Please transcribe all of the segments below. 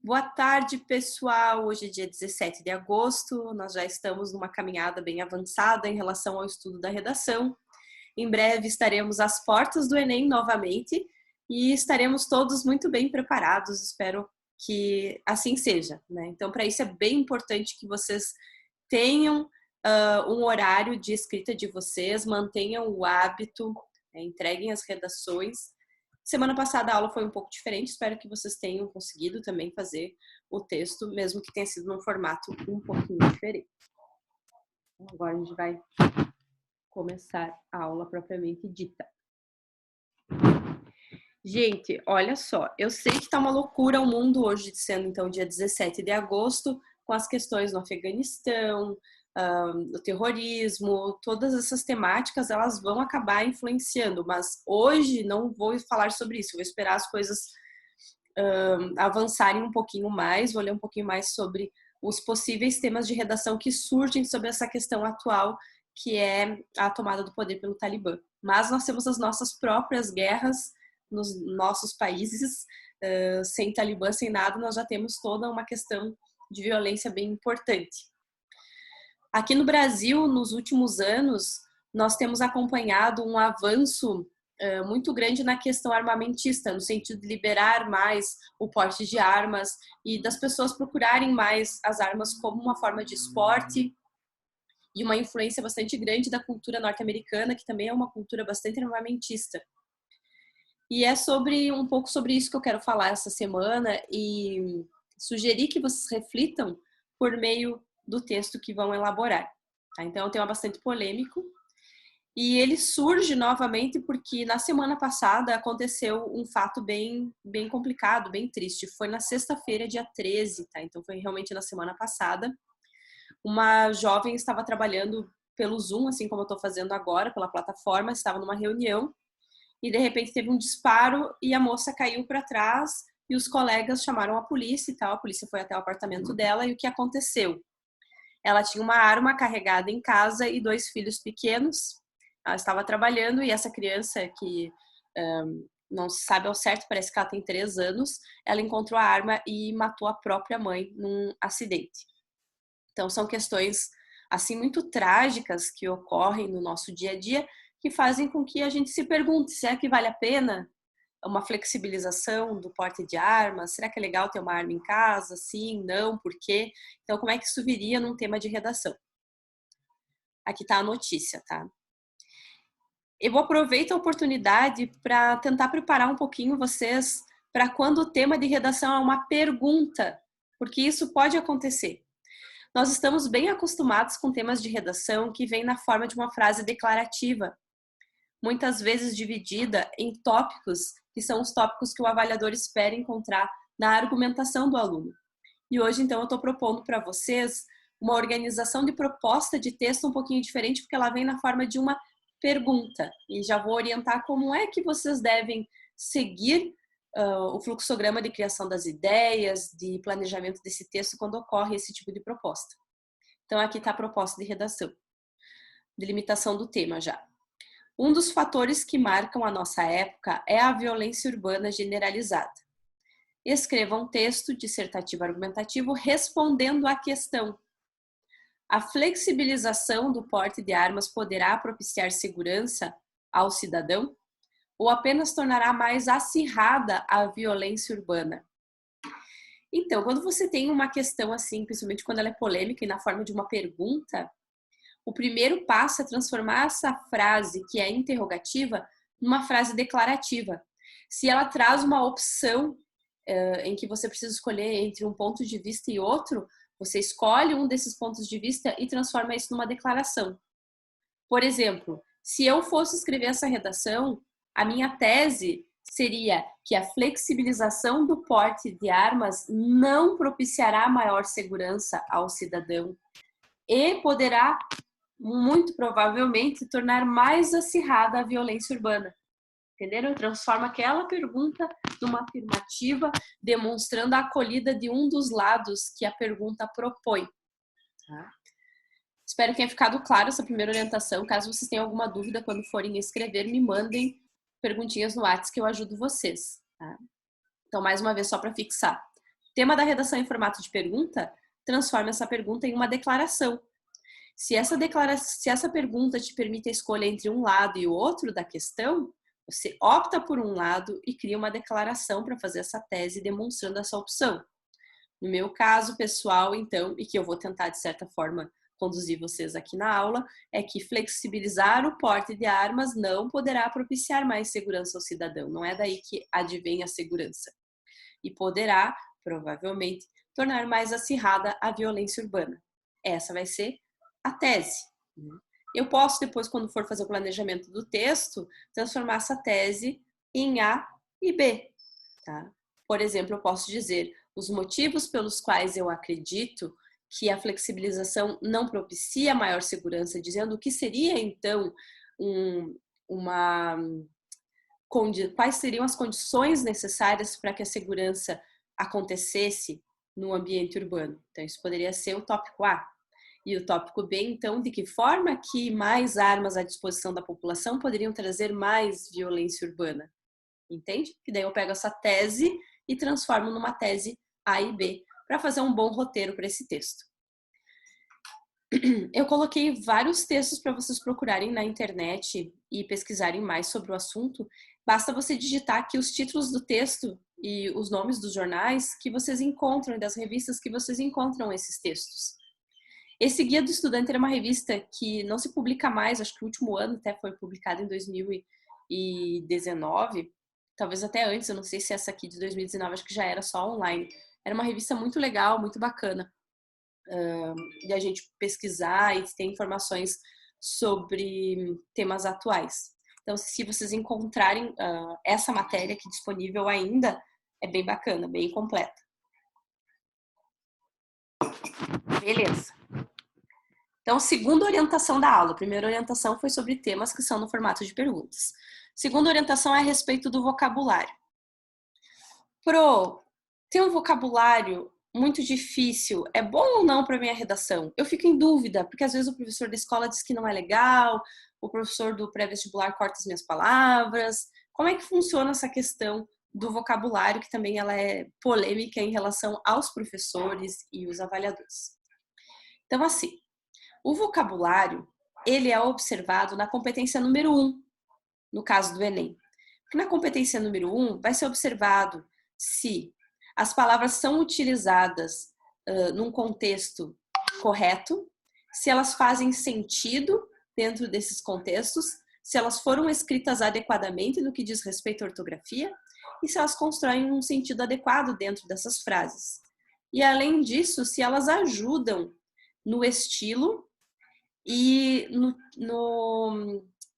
Boa tarde, pessoal. Hoje é dia 17 de agosto. Nós já estamos numa caminhada bem avançada em relação ao estudo da redação. Em breve estaremos às portas do Enem novamente e estaremos todos muito bem preparados. Espero que assim seja, né? Então, para isso é bem importante que vocês tenham um horário de escrita de vocês, mantenham o hábito, entreguem as redações. Semana passada a aula foi um pouco diferente, espero que vocês tenham conseguido também fazer o texto, mesmo que tenha sido num formato um pouquinho diferente. Agora a gente vai começar a aula propriamente dita. Gente, olha só, eu sei que tá uma loucura o mundo hoje, sendo então dia 17 de agosto, com as questões no Afeganistão, o terrorismo, todas essas temáticas, elas vão acabar influenciando, mas hoje não vou falar sobre isso, vou esperar as coisas avançarem um pouquinho mais, vou ler um pouquinho mais sobre os possíveis temas de redação que surgem sobre essa questão atual, que é a tomada do poder pelo Talibã. Mas nós temos as nossas próprias guerras nos nossos países, sem Talibã, sem nada, nós já temos toda uma questão de violência bem importante. Aqui no Brasil, nos últimos anos, nós temos acompanhado um avanço muito grande na questão armamentista, no sentido de liberar mais o porte de armas e das pessoas procurarem mais as armas como uma forma de esporte e uma influência bastante grande da cultura norte-americana, que também é uma cultura bastante armamentista. E é um pouco sobre isso que eu quero falar essa semana e sugerir que vocês reflitam por meio do texto que vão elaborar. Tá? Então, é um tema bastante polêmico e ele surge novamente porque na semana passada aconteceu um fato bem complicado, bem triste. Foi na sexta-feira, dia 13, tá? Então foi realmente na semana passada. Uma jovem estava trabalhando pelo Zoom, assim como eu estou fazendo agora, pela plataforma, estava numa reunião e de repente teve um disparo e a moça caiu para trás e os colegas chamaram a polícia e tal. A polícia foi até o apartamento dela e o que aconteceu? Ela tinha uma arma carregada em casa e 2 filhos pequenos. Ela estava trabalhando e essa criança que não se sabe ao certo, parece que ela tem 3 anos, ela encontrou a arma e matou a própria mãe num acidente. Então são questões assim muito trágicas que ocorrem no nosso dia a dia que fazem com que a gente se pergunte, será que vale a pena uma flexibilização do porte de armas? Será que é legal ter uma arma em casa? Sim, não, por quê? Então, como é que isso viria num tema de redação? Aqui está a notícia, tá? Eu aproveito a oportunidade para tentar preparar um pouquinho vocês para quando o tema de redação é uma pergunta, porque isso pode acontecer. Nós estamos bem acostumados com temas de redação que vêm na forma de uma frase declarativa, muitas vezes dividida em tópicos, que são os tópicos que o avaliador espera encontrar na argumentação do aluno. E hoje, então, eu estou propondo para vocês uma organização de proposta de texto um pouquinho diferente, porque ela vem na forma de uma pergunta. E já vou orientar como é que vocês devem seguir o fluxograma de criação das ideias, de planejamento desse texto quando ocorre esse tipo de proposta. Então, aqui está a proposta de redação. Delimitação do tema já. Um dos fatores que marcam a nossa época é a violência urbana generalizada. Escreva um texto dissertativo argumentativo respondendo à questão: a flexibilização do porte de armas poderá propiciar segurança ao cidadão ou apenas tornará mais acirrada a violência urbana? Então, quando você tem uma questão assim, principalmente quando ela é polêmica e na forma de uma pergunta, o primeiro passo é transformar essa frase, que é interrogativa, numa frase declarativa. Se ela traz uma opção em que você precisa escolher entre um ponto de vista e outro, você escolhe um desses pontos de vista e transforma isso numa declaração. Por exemplo, se eu fosse escrever essa redação, a minha tese seria que a flexibilização do porte de armas não propiciará maior segurança ao cidadão e poderá muito provavelmente tornar mais acirrada a violência urbana. Entenderam? Transforma aquela pergunta numa afirmativa, demonstrando a acolhida de um dos lados que a pergunta propõe. Tá? Espero que tenha ficado claro essa primeira orientação. Caso vocês tenham alguma dúvida quando forem escrever, me mandem perguntinhas no WhatsApp que eu ajudo vocês. Tá? Então, mais uma vez, só para fixar. Tema da redação em formato de pergunta, transforma essa pergunta em uma declaração. Se essa pergunta te permite a escolha entre um lado e o outro da questão, você opta por um lado e cria uma declaração para fazer essa tese demonstrando essa opção. No meu caso pessoal, então, e que eu vou tentar, de certa forma, conduzir vocês aqui na aula, é que flexibilizar o porte de armas não poderá propiciar mais segurança ao cidadão. Não é daí que advém a segurança. E poderá, provavelmente, tornar mais acirrada a violência urbana. Essa vai ser a tese. Eu posso, depois, quando for fazer o planejamento do texto, transformar essa tese em A e B. Tá? Por exemplo, eu posso dizer os motivos pelos quais eu acredito que a flexibilização não propicia maior segurança, dizendo o que seria, então, quais seriam as condições necessárias para que a segurança acontecesse no ambiente urbano. Então, isso poderia ser o tópico A. E o tópico B, então, de que forma que mais armas à disposição da população poderiam trazer mais violência urbana. Entende? Que daí eu pego essa tese e transformo numa tese A e B, para fazer um bom roteiro para esse texto. Eu coloquei vários textos para vocês procurarem na internet e pesquisarem mais sobre o assunto. Basta você digitar aqui os títulos do texto e os nomes dos jornais que vocês encontram e das revistas que vocês encontram esses textos. Esse Guia do Estudante era uma revista que não se publica mais, acho que o último ano até foi publicado em 2019, talvez até antes, eu não sei se essa aqui de 2019, acho que já era só online. Era uma revista muito legal, muito bacana, de a gente pesquisar e ter informações sobre temas atuais. Então, se vocês encontrarem essa matéria aqui disponível ainda, é bem bacana, bem completa. Beleza. Então, segunda orientação da aula. A primeira orientação foi sobre temas que são no formato de perguntas. Segunda orientação é a respeito do vocabulário. Ter um vocabulário muito difícil é bom ou não para minha redação? Eu fico em dúvida, porque às vezes o professor da escola diz que não é legal, o professor do pré-vestibular corta as minhas palavras. Como é que funciona essa questão do vocabulário, que também ela é polêmica em relação aos professores e os avaliadores? Então, assim, o vocabulário, ele é observado na competência número 1, no caso do Enem. Porque na competência número 1, vai ser observado se as palavras são utilizadas num contexto correto, se elas fazem sentido dentro desses contextos, se elas foram escritas adequadamente no que diz respeito à ortografia e se elas constroem um sentido adequado dentro dessas frases. E, além disso, se elas ajudam no estilo e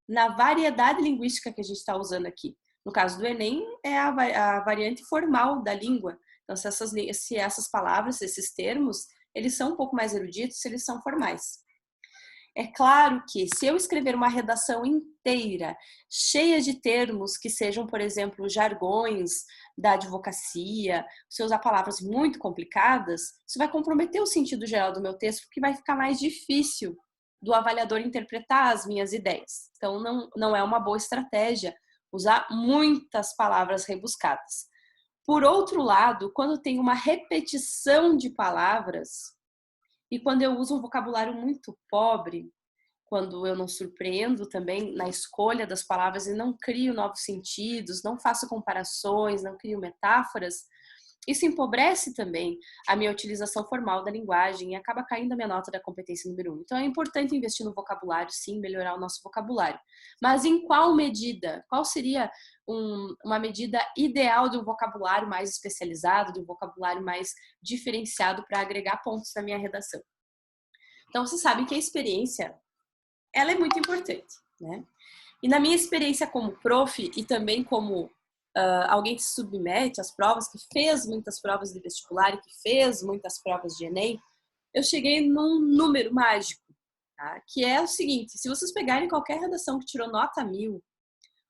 na variedade linguística que a gente está usando aqui. No caso do Enem, é a variante formal da língua. Então, se essas palavras, esses termos, eles são um pouco mais eruditos, se eles são formais. É claro que se eu escrever uma redação inteira, cheia de termos que sejam, por exemplo, jargões da advocacia, se eu usar palavras muito complicadas, isso vai comprometer o sentido geral do meu texto, porque vai ficar mais difícil do avaliador interpretar as minhas ideias. Então, não é uma boa estratégia usar muitas palavras rebuscadas. Por outro lado, quando tem uma repetição de palavras e quando eu uso um vocabulário muito pobre, quando eu não surpreendo também na escolha das palavras e não crio novos sentidos, não faço comparações, não crio metáforas, isso empobrece também a minha utilização formal da linguagem e acaba caindo a minha nota da competência número 1. Então, é importante investir no vocabulário, sim, melhorar o nosso vocabulário. Mas em qual medida? Qual seria uma medida ideal de um vocabulário mais especializado, de um vocabulário mais diferenciado para agregar pontos na minha redação? Então, vocês sabem que a experiência, ela é muito importante, né? E na minha experiência como prof e também como alguém que se submete às provas, que fez muitas provas de vestibular e que fez muitas provas de Enem, eu cheguei num número mágico, tá? Que é o seguinte: se vocês pegarem qualquer redação que tirou nota 1000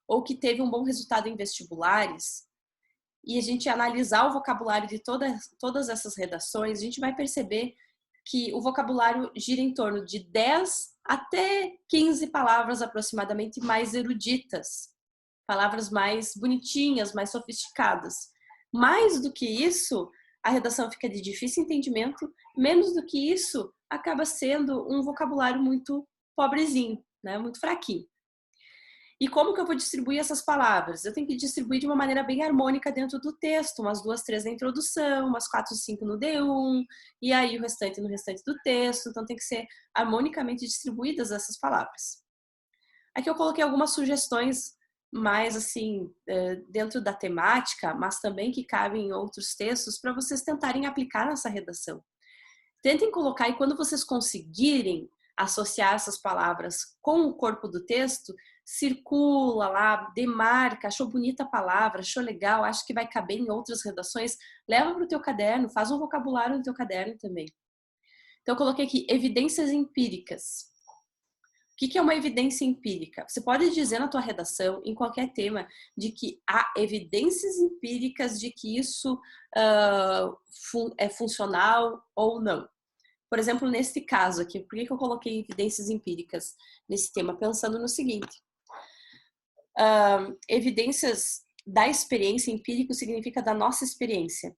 ou que teve um bom resultado em vestibulares e a gente analisar o vocabulário de todas essas redações, a gente vai perceber que o vocabulário gira em torno de 10 até 15 palavras aproximadamente mais eruditas. Palavras mais bonitinhas, mais sofisticadas. Mais do que isso, a redação fica de difícil entendimento, menos do que isso, acaba sendo um vocabulário muito pobrezinho, né? Muito fraquinho. E como que eu vou distribuir essas palavras? Eu tenho que distribuir de uma maneira bem harmônica dentro do texto, umas 2, 3 na introdução, umas 4, 5 no D1, e aí o restante no restante do texto, então tem que ser harmonicamente distribuídas essas palavras. Aqui eu coloquei algumas sugestões mais assim, dentro da temática, mas também que cabem em outros textos, para vocês tentarem aplicar nessa redação. Tentem colocar, e quando vocês conseguirem associar essas palavras com o corpo do texto, circula lá, demarca, achou bonita a palavra, achou legal, acha que vai caber em outras redações, leva para o teu caderno, faz um vocabulário no teu caderno também. Então eu coloquei aqui evidências empíricas. O que é uma evidência empírica? Você pode dizer na tua redação, em qualquer tema, de que há evidências empíricas de que isso é funcional ou não. Por exemplo, nesse caso aqui, por que eu coloquei evidências empíricas nesse tema? Pensando no seguinte, evidências da experiência, empírico significa da nossa experiência.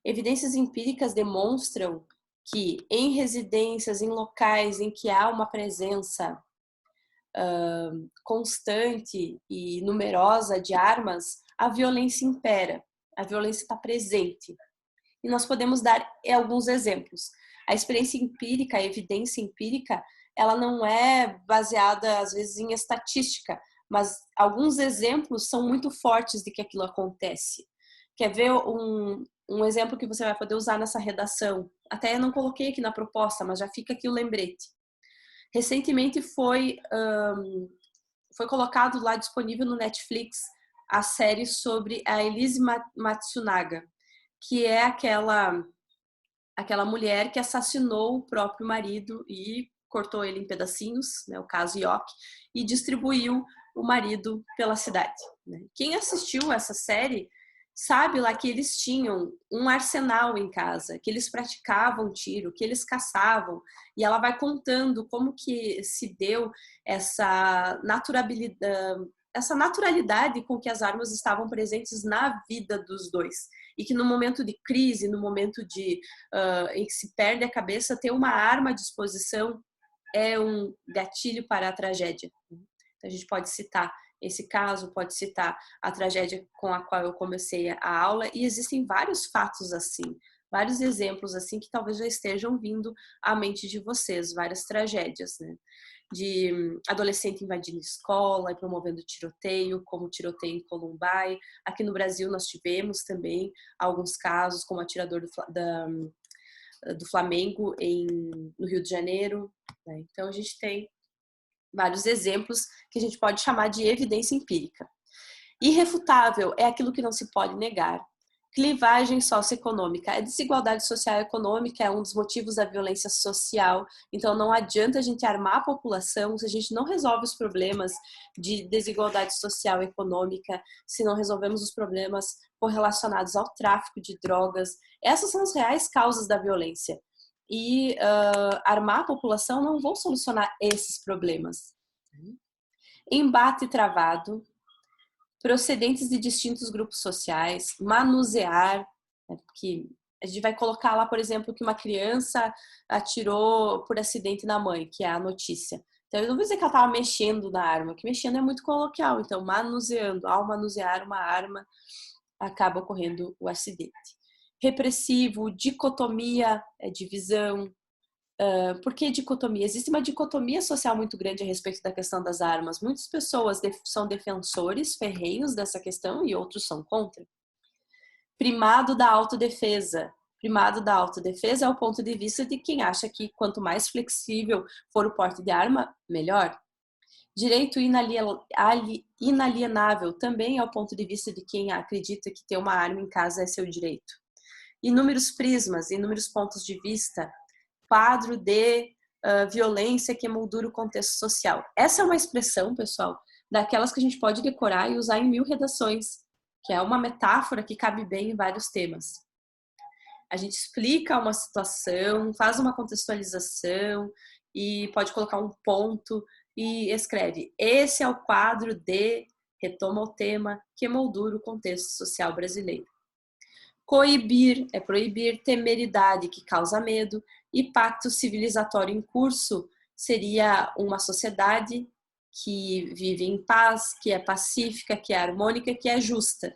Evidências empíricas demonstram que em residências, em locais em que há uma presença constante e numerosa de armas, a violência impera, a violência está presente. E nós podemos dar alguns exemplos. A experiência empírica, a evidência empírica, ela não é baseada, às vezes, em estatística, mas alguns exemplos são muito fortes de que aquilo acontece. Quer ver um exemplo que você vai poder usar nessa redação? Até eu não coloquei aqui na proposta, mas já fica aqui o lembrete. Recentemente foi colocado lá disponível no Netflix a série sobre a Elise Matsunaga, que é aquela mulher que assassinou o próprio marido e cortou ele em pedacinhos, né, o caso Yoki, e distribuiu o marido pela cidade. Né? Quem assistiu essa série sabe lá que eles tinham um arsenal em casa, que eles praticavam tiro, que eles caçavam, e ela vai contando como que se deu essa naturalidade com que as armas estavam presentes na vida dos dois. E que no momento de crise, no momento em que se perde a cabeça, ter uma arma à disposição é um gatilho para a tragédia. Então, a gente pode citar esse caso, pode citar a tragédia com a qual eu comecei a aula, e existem vários fatos assim, vários exemplos assim que talvez já estejam vindo à mente de vocês, várias tragédias, né? De adolescente invadindo escola e promovendo tiroteio, como o tiroteio em Columbine. Aqui no Brasil nós tivemos também alguns casos, como o atirador do Flamengo no Rio de Janeiro. Né? Então a gente tem vários exemplos que a gente pode chamar de evidência empírica. Irrefutável é aquilo que não se pode negar. Clivagem socioeconômica. A desigualdade social e econômica é um dos motivos da violência social. Então, não adianta a gente armar a população se a gente não resolve os problemas de desigualdade social e econômica, se não resolvemos os problemas correlacionados ao tráfico de drogas. Essas são as reais causas da violência. E armar a população não vão solucionar esses problemas. Embate travado, procedentes de distintos grupos sociais, manusear, né, porque a gente vai colocar lá, por exemplo, que uma criança atirou por acidente na mãe, que é a notícia. Então, eu não vou dizer que ela estava mexendo na arma, que mexendo é muito coloquial. Então, manuseando, ao manusear uma arma, acaba ocorrendo o acidente. Repressivo, dicotomia, divisão. Por que dicotomia? Existe uma dicotomia social muito grande a respeito da questão das armas. Muitas pessoas são defensores ferrenhos dessa questão e outros são contra. Primado da autodefesa. Primado da autodefesa é o ponto de vista de quem acha que quanto mais flexível for o porte de arma, melhor. Direito inalienável também é o ponto de vista de quem acredita que ter uma arma em casa é seu direito. Inúmeros prismas, inúmeros pontos de vista, quadro de violência que moldura o contexto social. Essa é uma expressão, pessoal, daquelas que a gente pode decorar e usar em 1000 redações, que é uma metáfora que cabe bem em vários temas. A gente explica uma situação, faz uma contextualização e pode colocar um ponto e escreve: esse é o quadro de, retoma o tema, que moldura o contexto social brasileiro. Coibir é proibir, temeridade, que causa medo, e pacto civilizatório em curso seria uma sociedade que vive em paz, que é pacífica, que é harmônica, que é justa.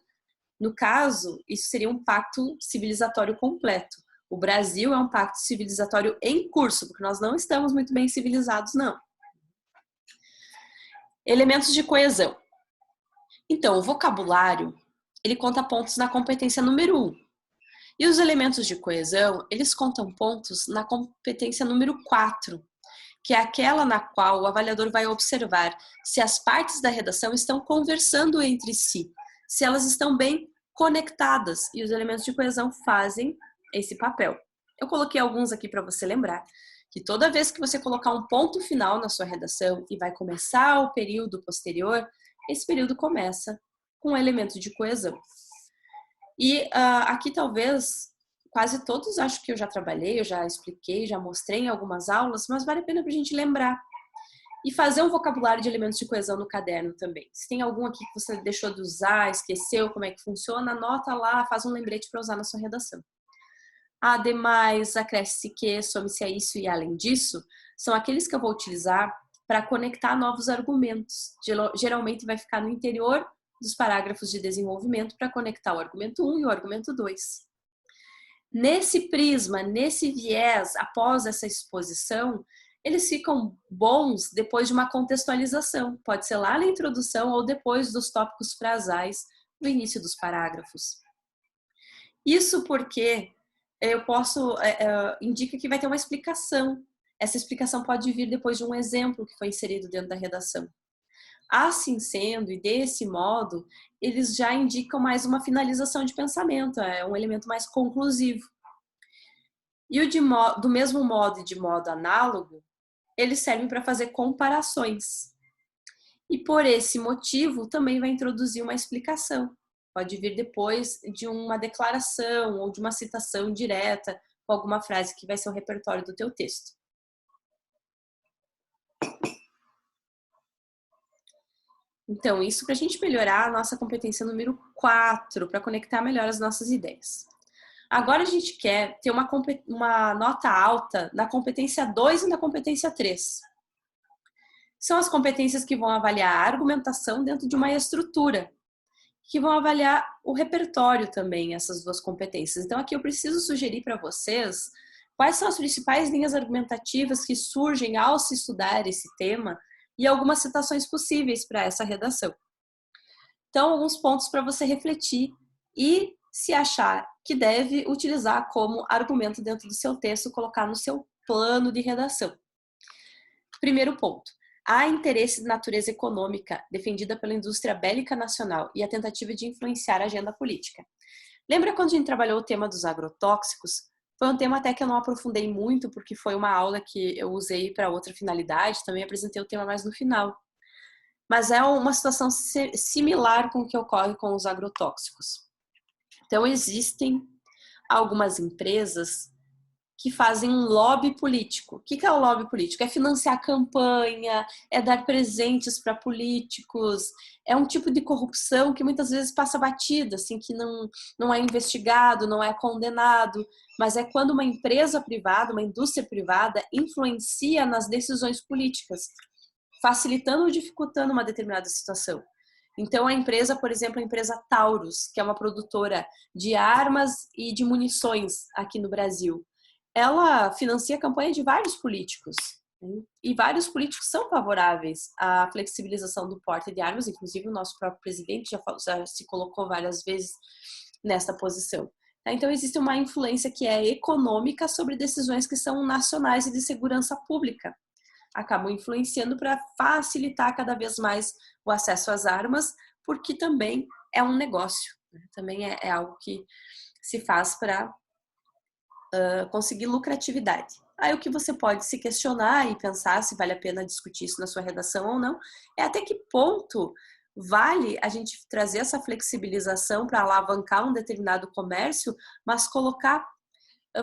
No caso, isso seria um pacto civilizatório completo. O Brasil é um pacto civilizatório em curso, porque nós não estamos muito bem civilizados, não. Elementos de coesão. Então, o vocabulário, ele conta pontos na competência número 1. E os elementos de coesão, eles contam pontos na competência número 4, que é aquela na qual o avaliador vai observar se as partes da redação estão conversando entre si, se elas estão bem conectadas, e os elementos de coesão fazem esse papel. Eu coloquei alguns aqui para você lembrar, que toda vez que você colocar um ponto final na sua redação e vai começar o período posterior, esse período começa com um elemento de coesão. E aqui talvez quase todos acho que eu já trabalhei, eu já expliquei, já mostrei em algumas aulas, mas vale a pena para a gente lembrar. E fazer um vocabulário de elementos de coesão no caderno também. Se tem algum aqui que você deixou de usar, esqueceu como é que funciona, anota lá, faz um lembrete para usar na sua redação. Ademais, acresce que, some-se a isso e além disso, são aqueles que eu vou utilizar para conectar novos argumentos. Geralmente vai ficar no interior dos parágrafos de desenvolvimento para conectar o argumento 1 e o argumento 2. Nesse prisma, nesse viés, após essa exposição, eles ficam bons depois de uma contextualização. Pode ser lá na introdução ou depois dos tópicos frasais no início dos parágrafos. Isso porque eu posso, indica que vai ter uma explicação. Essa explicação pode vir depois de um exemplo que foi inserido dentro da redação. Assim sendo, e desse modo, eles já indicam mais uma finalização de pensamento, é um elemento mais conclusivo. E do mesmo modo e de modo análogo, eles servem para fazer comparações. E por esse motivo, também vai introduzir uma explicação. Pode vir depois de uma declaração ou de uma citação direta com alguma frase que vai ser o repertório do teu texto. Então, isso para a gente melhorar a nossa competência número 4, para conectar melhor as nossas ideias. Agora a gente quer ter uma nota alta na competência 2 e na competência 3. São as competências que vão avaliar a argumentação dentro de uma estrutura, que vão avaliar o repertório também, essas duas competências. Então, aqui eu preciso sugerir para vocês quais são as principais linhas argumentativas que surgem ao se estudar esse tema e algumas citações possíveis para essa redação. Então, alguns pontos para você refletir e, se achar que deve, utilizar como argumento dentro do seu texto, colocar no seu plano de redação. Primeiro ponto. Há interesse de natureza econômica defendida pela indústria bélica nacional e a tentativa de influenciar a agenda política. Lembra quando a gente trabalhou o tema dos agrotóxicos? Foi um tema até que eu não aprofundei muito, porque foi uma aula que eu usei para outra finalidade, também apresentei o tema mais no final. Mas é uma situação similar com o que ocorre com os agrotóxicos. Então, existem algumas empresas que fazem um lobby político. O que é o lobby político? É financiar campanha, é dar presentes para políticos, é um tipo de corrupção que muitas vezes passa batida, assim, que não é investigado, não é condenado, mas é quando uma empresa privada, uma indústria privada, influencia nas decisões políticas, facilitando ou dificultando uma determinada situação. Então, a empresa, por exemplo, a empresa Taurus, que é uma produtora de armas e de munições aqui no Brasil, ela financia a campanha de vários políticos, né? E vários políticos são favoráveis à flexibilização do porte de armas, inclusive o nosso próprio presidente já se colocou várias vezes nesta posição. Então, existe uma influência que é econômica sobre decisões que são nacionais e de segurança pública. Acabam influenciando para facilitar cada vez mais o acesso às armas, porque também é um negócio, né? Também é algo que se faz para conseguir lucratividade. Aí o que você pode se questionar e pensar se vale a pena discutir isso na sua redação ou não, é até que ponto vale a gente trazer essa flexibilização para alavancar um determinado comércio, mas colocar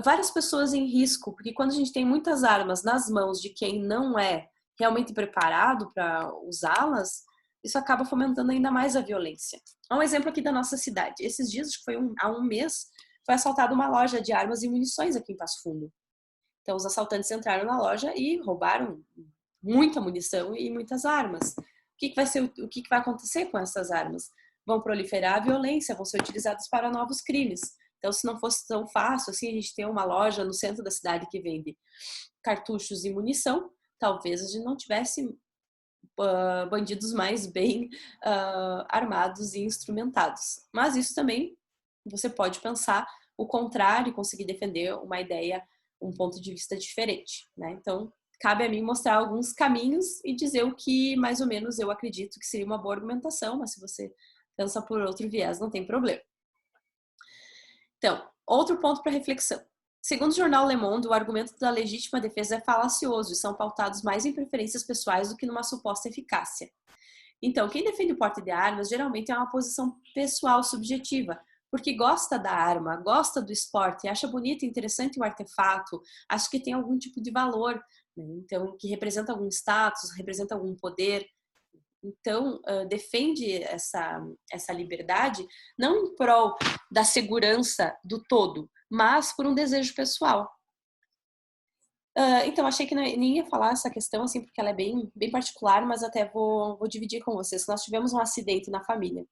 várias pessoas em risco, porque quando a gente tem muitas armas nas mãos de quem não é realmente preparado para usá-las, isso acaba fomentando ainda mais a violência. Um exemplo aqui da nossa cidade. Esses dias, acho que foi há um mês, foi assaltada uma loja de armas e munições aqui em Passo Fundo. Então, os assaltantes entraram na loja e roubaram muita munição e muitas armas. O que vai acontecer com essas armas? Vão proliferar a violência, vão ser utilizadas para novos crimes. Então, se não fosse tão fácil assim, a gente ter uma loja no centro da cidade que vende cartuchos e munição, talvez a gente não tivesse bandidos mais bem armados e instrumentados. Mas isso também, você pode pensar o contrário e conseguir defender uma ideia, um ponto de vista diferente, né? Então, cabe a mim mostrar alguns caminhos e dizer o que mais ou menos eu acredito que seria uma boa argumentação, mas se você pensa por outro viés, não tem problema. Então, outro ponto para reflexão. Segundo o jornal Le Monde, o argumento da legítima defesa é falacioso e são pautados mais em preferências pessoais do que numa suposta eficácia. Então, quem defende o porte de armas geralmente é uma posição pessoal subjetiva, porque gosta da arma, gosta do esporte, acha bonito e interessante o artefato, acha que tem algum tipo de valor, né? Então, que representa algum status, representa algum poder. Então, defende essa liberdade não em prol da segurança do todo, mas por um desejo pessoal. Então, achei que nem ia falar essa questão, assim, porque ela é bem, bem particular, mas até vou dividir com vocês. Nós tivemos um acidente na família,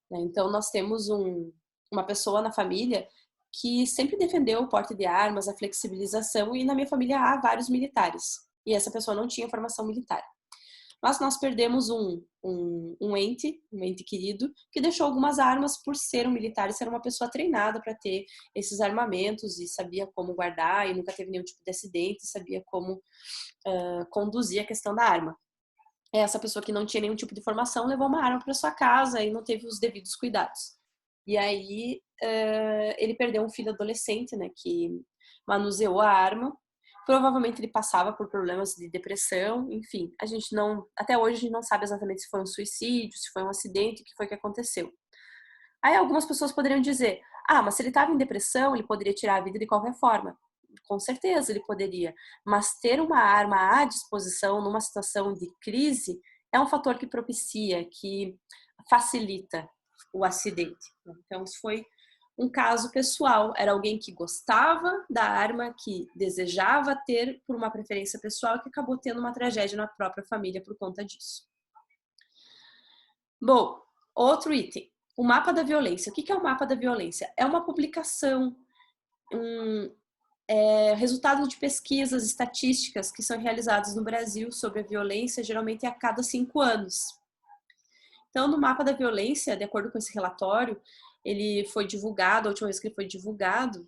né? Então, nós temos uma pessoa na família que sempre defendeu o porte de armas, a flexibilização, e na minha família há vários militares. E essa pessoa não tinha formação militar. Mas nós perdemos um ente querido, que deixou algumas armas por ser um militar e ser uma pessoa treinada para ter esses armamentos e sabia como guardar e nunca teve nenhum tipo de acidente, sabia como conduzir a questão da arma. Essa pessoa que não tinha nenhum tipo de formação levou uma arma para sua casa e não teve os devidos cuidados. E aí ele perdeu um filho adolescente, né, que manuseou a arma. Provavelmente ele passava por problemas de depressão, enfim, até hoje a gente não sabe exatamente se foi um suicídio, se foi um acidente, o que foi que aconteceu. Aí algumas pessoas poderiam dizer, mas se ele estava em depressão, ele poderia tirar a vida de qualquer forma. Com certeza ele poderia, mas ter uma arma à disposição numa situação de crise é um fator que propicia, que facilita o acidente. Então, isso foi um caso pessoal, era alguém que gostava da arma, que desejava ter por uma preferência pessoal e que acabou tendo uma tragédia na própria família por conta disso. Bom, outro item, o mapa da violência. O que é o mapa da violência? É uma publicação, resultado de pesquisas estatísticas que são realizadas no Brasil sobre a violência, geralmente a cada 5 anos. Então, no mapa da violência, de acordo com esse relatório, ele foi divulgado, a última vez que ele foi divulgado,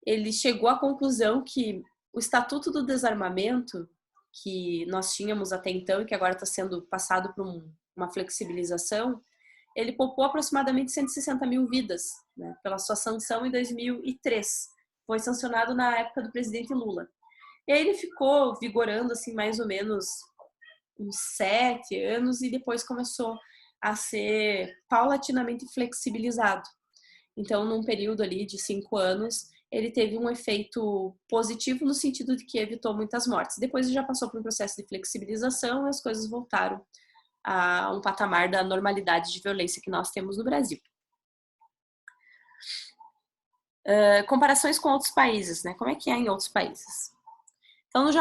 ele chegou à conclusão que o Estatuto do Desarmamento, que nós tínhamos até então e que agora está sendo passado por uma flexibilização, ele poupou aproximadamente 160 mil vidas, né, pela sua sanção em 2003. Foi sancionado na época do presidente Lula. E aí ele ficou vigorando assim mais ou menos uns 7 anos e depois começou a ser paulatinamente flexibilizado. Então, num período ali de 5 anos, ele teve um efeito positivo no sentido de que evitou muitas mortes. Depois ele já passou por um processo de flexibilização e as coisas voltaram a um patamar da normalidade de violência que nós temos no Brasil. Comparações com outros países, né? Como é que é em outros países? Então, no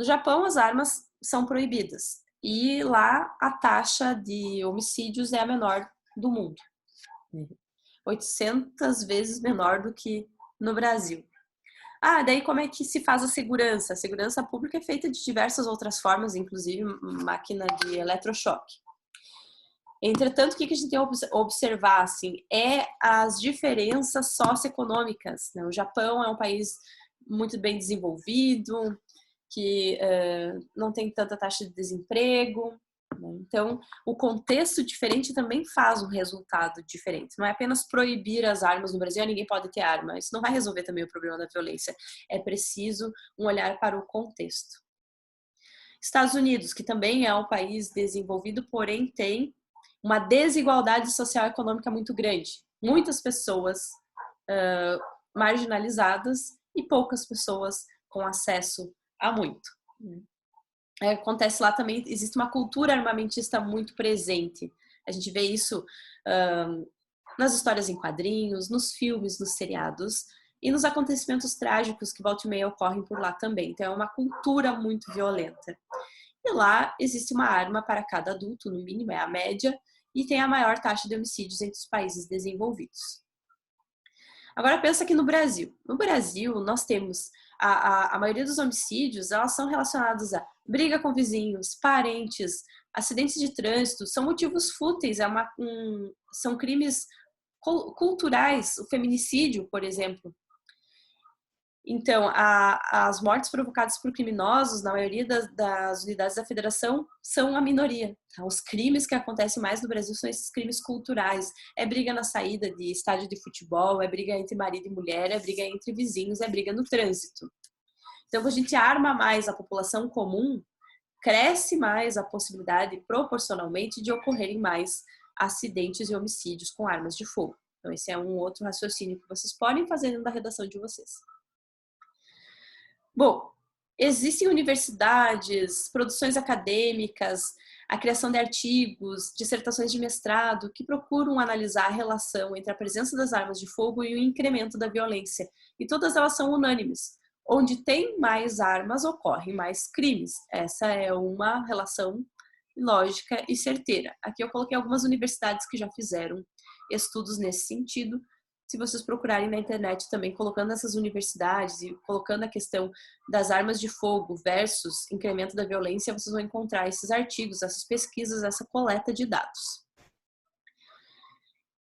Japão as armas são proibidas e lá a taxa de homicídios é a menor do mundo. 800 vezes menor do que no Brasil. Daí como é que se faz a segurança? A segurança pública é feita de diversas outras formas, inclusive máquina de eletrochoque. Entretanto, o que a gente tem a observar assim, é as diferenças socioeconômicas, né? O Japão é um país muito bem desenvolvido, que não tem tanta taxa de desemprego. Então, o contexto diferente também faz um resultado diferente. Não é apenas proibir as armas no Brasil, ninguém pode ter arma. Isso não vai resolver também o problema da violência. É preciso um olhar para o contexto. Estados Unidos, que também é um país desenvolvido, porém tem uma desigualdade social e econômica muito grande. Muitas pessoas marginalizadas e poucas pessoas com acesso a muito. Acontece lá também, existe uma cultura armamentista muito presente. A gente vê isso nas histórias em quadrinhos, nos filmes, nos seriados e nos acontecimentos trágicos que volta e meia ocorrem por lá também. Então é uma cultura muito violenta. E lá existe uma arma para cada adulto, no mínimo é a média, e tem a maior taxa de homicídios entre os países desenvolvidos. Agora pensa aqui no Brasil. No Brasil, nós temos a maioria dos homicídios, elas são relacionados a briga com vizinhos, parentes, acidentes de trânsito, são motivos fúteis, são crimes culturais, o feminicídio, por exemplo. Então, as mortes provocadas por criminosos, na maioria das unidades da federação, são a minoria. Tá? Os crimes que acontecem mais no Brasil são esses crimes culturais. É briga na saída de estádio de futebol, é briga entre marido e mulher, é briga entre vizinhos, é briga no trânsito. Então, quando a gente arma mais a população comum, cresce mais a possibilidade, proporcionalmente, de ocorrerem mais acidentes e homicídios com armas de fogo. Então, esse é um outro raciocínio que vocês podem fazer dentro da redação de vocês. Bom, existem universidades, produções acadêmicas, a criação de artigos, dissertações de mestrado que procuram analisar a relação entre a presença das armas de fogo e o incremento da violência. E todas elas são unânimes. Onde tem mais armas, ocorrem mais crimes. Essa é uma relação lógica e certeira. Aqui eu coloquei algumas universidades que já fizeram estudos nesse sentido. Se vocês procurarem na internet também, colocando essas universidades e colocando a questão das armas de fogo versus incremento da violência, vocês vão encontrar esses artigos, essas pesquisas, essa coleta de dados.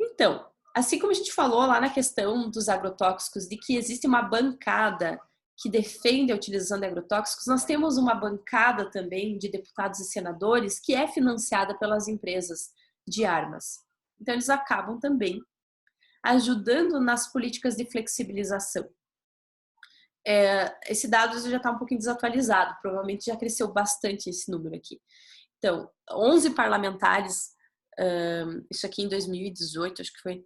Então, assim como a gente falou lá na questão dos agrotóxicos, de que existe uma bancada que defende a utilização de agrotóxicos, nós temos uma bancada também de deputados e senadores que é financiada pelas empresas de armas. Então, eles acabam também ajudando nas políticas de flexibilização. Esse dado já está um pouquinho desatualizado, provavelmente já cresceu bastante esse número aqui. Então, 11 parlamentares, isso aqui em 2018, acho que foi,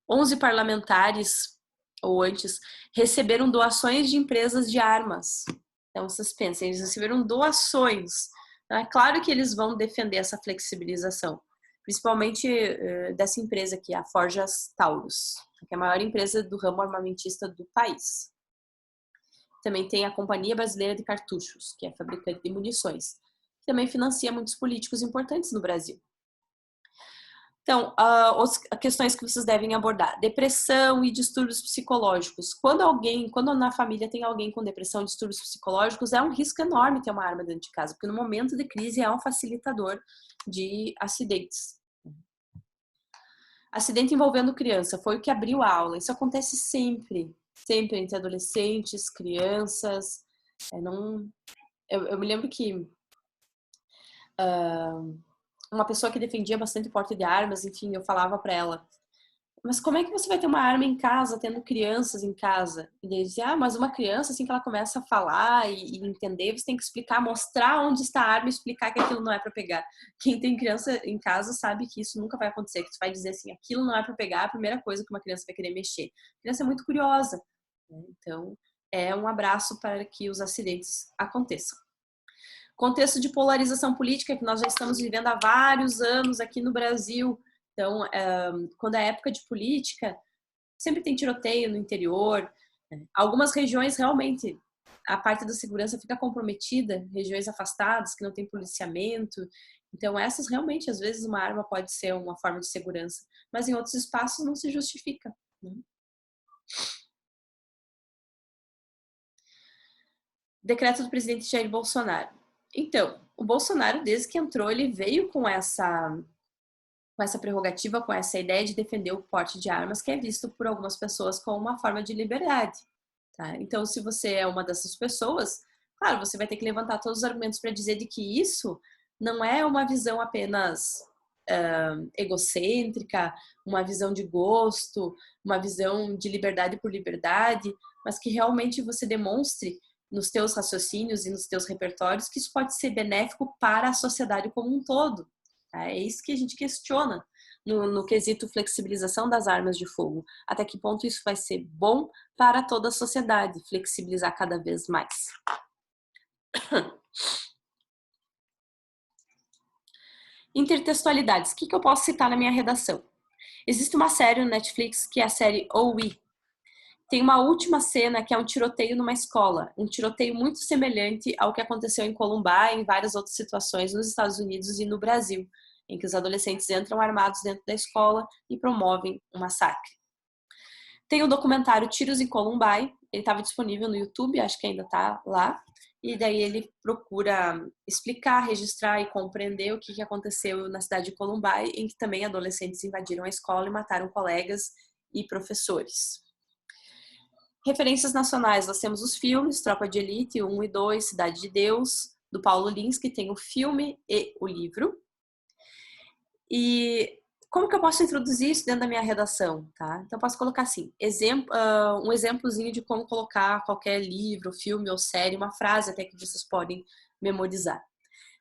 11 parlamentares, ou antes, receberam doações de empresas de armas. Então, vocês pensem, eles receberam doações. É claro que eles vão defender essa flexibilização, principalmente dessa empresa aqui, a Forjas Taurus, que é a maior empresa do ramo armamentista do país. Também tem a Companhia Brasileira de Cartuchos, que é fabricante de munições, que também financia muitos políticos importantes no Brasil. Então, as questões que vocês devem abordar: depressão e distúrbios psicológicos. Quando na família tem alguém com depressão e distúrbios psicológicos, é um risco enorme ter uma arma dentro de casa, porque no momento de crise é um facilitador de acidentes. Acidente envolvendo criança foi o que abriu a aula. Isso acontece sempre entre adolescentes, crianças. Eu me lembro que uma pessoa que defendia bastante porte de armas, enfim, eu falava para ela: mas como é que você vai ter uma arma em casa, tendo crianças em casa? E daí dizia: mas uma criança, assim que ela começa a falar e entender, você tem que explicar, mostrar onde está a arma e explicar que aquilo não é para pegar. Quem tem criança em casa sabe que isso nunca vai acontecer, que tu vai dizer assim: aquilo não é para pegar, a primeira coisa que uma criança vai querer mexer. A criança é muito curiosa, né? Então, é um abraço para que os acidentes aconteçam. Contexto de polarização política que nós já estamos vivendo há vários anos aqui no Brasil. Então, quando é época de política, sempre tem tiroteio no interior. Algumas regiões, realmente, a parte da segurança fica comprometida, regiões afastadas, que não tem policiamento. Então, essas, realmente, às vezes, uma arma pode ser uma forma de segurança. Mas em outros espaços não se justifica, né? Decreto do presidente Jair Bolsonaro. Então, o Bolsonaro, desde que entrou, ele veio com essa prerrogativa, com essa ideia de defender o porte de armas, que é visto por algumas pessoas como uma forma de liberdade. Tá? Então, se você é uma dessas pessoas, claro, você vai ter que levantar todos os argumentos para dizer de que isso não é uma visão apenas egocêntrica, uma visão de gosto, uma visão de liberdade por liberdade, mas que realmente você demonstre nos teus raciocínios e nos teus repertórios que isso pode ser benéfico para a sociedade como um todo. É isso que a gente questiona no quesito flexibilização das armas de fogo. Até que ponto isso vai ser bom para toda a sociedade, flexibilizar cada vez mais. Intertextualidades. O que eu posso citar na minha redação? Existe uma série no Netflix que é a série OUI. Tem uma última cena que é um tiroteio numa escola. Um tiroteio muito semelhante ao que aconteceu em Columbine e em várias outras situações nos Estados Unidos e no Brasil, em que os adolescentes entram armados dentro da escola e promovem um massacre. Tem o documentário Tiros em Columbine, ele estava disponível no YouTube, acho que ainda está lá, e daí ele procura explicar, registrar e compreender o que aconteceu na cidade de Columbine, em que também adolescentes invadiram a escola e mataram colegas e professores. Referências nacionais, nós temos os filmes Tropa de Elite 1 e 2, Cidade de Deus, do Paulo Lins, que tem o filme e o livro. E como que eu posso introduzir isso dentro da minha redação, tá? Então eu posso colocar assim, um exemplozinho de como colocar qualquer livro, filme ou série, uma frase até que vocês podem memorizar.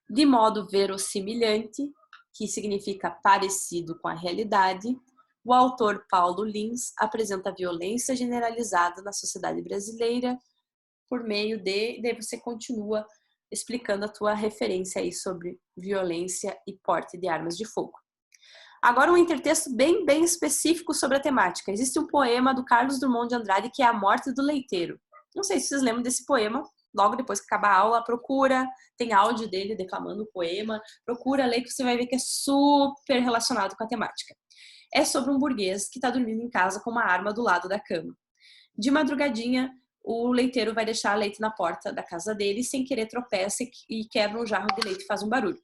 De modo verossimilhante, que significa parecido com a realidade, o autor Paulo Lins apresenta a violência generalizada na sociedade brasileira por meio de... Daí você continua explicando a tua referência aí sobre violência e porte de armas de fogo. Agora um intertexto bem específico sobre a temática. Existe um poema do Carlos Drummond de Andrade que é A Morte do Leiteiro. Não sei se vocês lembram desse poema. Logo depois que acabar a aula, procura, tem áudio dele declamando o poema, procura ler que você vai ver que é super relacionado com a temática. É sobre um burguês que está dormindo em casa com uma arma do lado da cama. De madrugadinha, o leiteiro vai deixar leite na porta da casa dele, sem querer tropeça e quebra um jarro de leite e faz um barulho.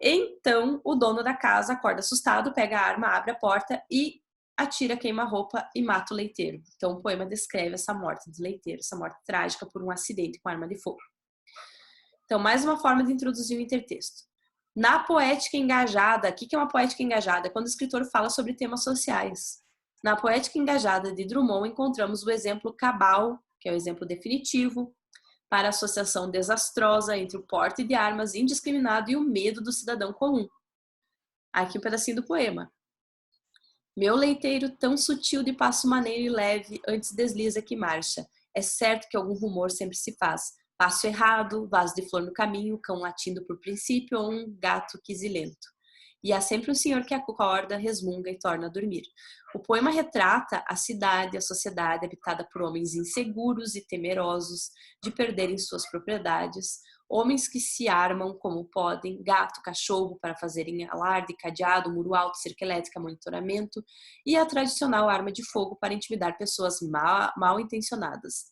Então, o dono da casa acorda assustado, pega a arma, abre a porta e atira, queima-roupa e mata o leiteiro. Então, o poema descreve essa morte do leiteiro, essa morte trágica por um acidente com arma de fogo. Então, mais uma forma de introduzir o intertexto. Na poética engajada, o que é uma poética engajada? É quando o escritor fala sobre temas sociais. Na poética engajada de Drummond, encontramos o exemplo cabal, que é o exemplo definitivo, para a associação desastrosa entre o porte de armas indiscriminado e o medo do cidadão comum. Aqui um pedacinho do poema. Meu leiteiro tão sutil de passo maneiro e leve, antes desliza que marcha. É certo que algum rumor sempre se faz. Passo errado, vaso de flor no caminho, cão latindo por princípio ou um gato quisilento. E há sempre um senhor que acorda, resmunga e torna a dormir. O poema retrata a cidade, a sociedade habitada por homens inseguros e temerosos de perderem suas propriedades, homens que se armam como podem, gato, cachorro para fazerem alarde, cadeado, muro alto, cerca elétrica, monitoramento e a tradicional arma de fogo para intimidar pessoas mal intencionadas.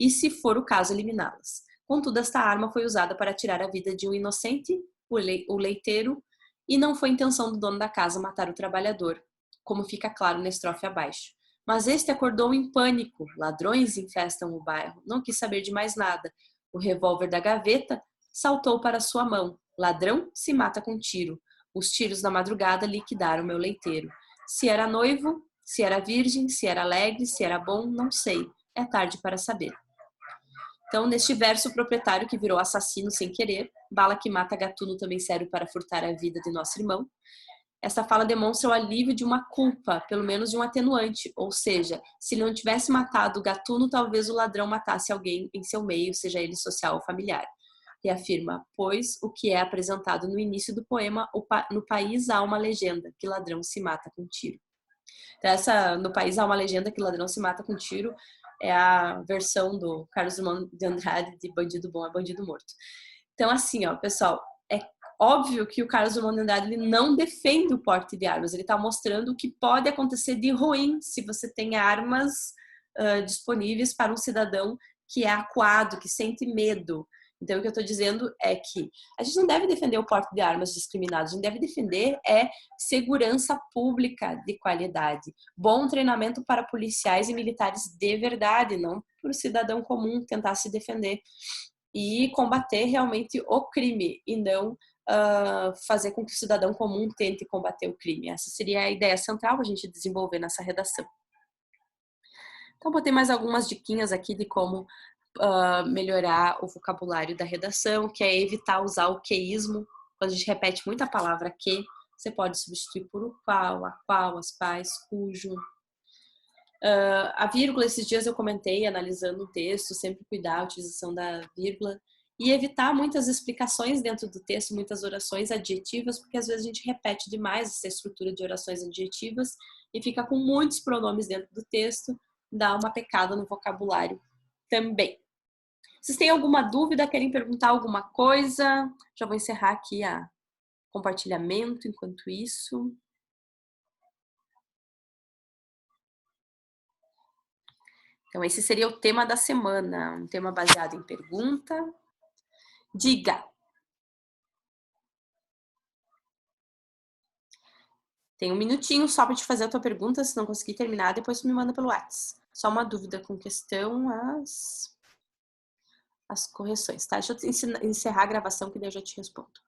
E, se for o caso, eliminá-las. Contudo, esta arma foi usada para tirar a vida de um inocente, o leiteiro, e não foi intenção do dono da casa matar o trabalhador, como fica claro na estrofe abaixo. Mas este acordou em pânico. Ladrões infestam o bairro. Não quis saber de mais nada. O revólver da gaveta saltou para sua mão. Ladrão se mata com tiro. Os tiros da madrugada liquidaram meu leiteiro. Se era noivo, se era virgem, se era alegre, se era bom, não sei. É tarde para saber. Então, neste verso, o proprietário que virou assassino sem querer, bala que mata gatuno também serve para furtar a vida de nosso irmão. Essa fala demonstra o alívio de uma culpa, pelo menos de um atenuante, ou seja, se ele não tivesse matado o gatuno, talvez o ladrão matasse alguém em seu meio, seja ele social ou familiar. E afirma, pois o que é apresentado no início do poema, no país há uma legenda, que ladrão se mata com tiro. Então, no país há uma legenda que ladrão se mata com tiro, é a versão do Carlos Drummond de Andrade de bandido bom é bandido morto. Então, assim, ó, pessoal, é óbvio que o Carlos Drummond de Andrade ele não defende o porte de armas, ele está mostrando o que pode acontecer de ruim se você tem armas disponíveis para um cidadão que é acuado, que sente medo. Então, o que eu estou dizendo é que a gente não deve defender o porte de armas discriminadas, a gente deve defender segurança pública de qualidade, bom treinamento para policiais e militares de verdade, não para o cidadão comum tentar se defender e combater realmente o crime e não fazer com que o cidadão comum tente combater o crime. Essa seria a ideia central para a gente desenvolver nessa redação. Então, botei mais algumas diquinhas aqui de como melhorar o vocabulário da redação, que é evitar usar o queísmo. Quando a gente repete muito a palavra que, você pode substituir por o qual, a qual, as quais, cujo. A vírgula, esses dias eu comentei, analisando o texto, sempre cuidar a utilização da vírgula. E evitar muitas explicações dentro do texto, muitas orações adjetivas, porque às vezes a gente repete demais essa estrutura de orações adjetivas e fica com muitos pronomes dentro do texto, dá uma pecada no vocabulário também. Vocês têm alguma dúvida? Querem perguntar alguma coisa? Já vou encerrar aqui o compartilhamento enquanto isso. Então, esse seria o tema da semana, um tema baseado em pergunta. Diga. Tem um minutinho só para te fazer a tua pergunta, se não conseguir terminar, depois tu me manda pelo WhatsApp. Só uma dúvida com questão as correções, tá? Deixa eu encerrar a gravação que daí eu já te respondo.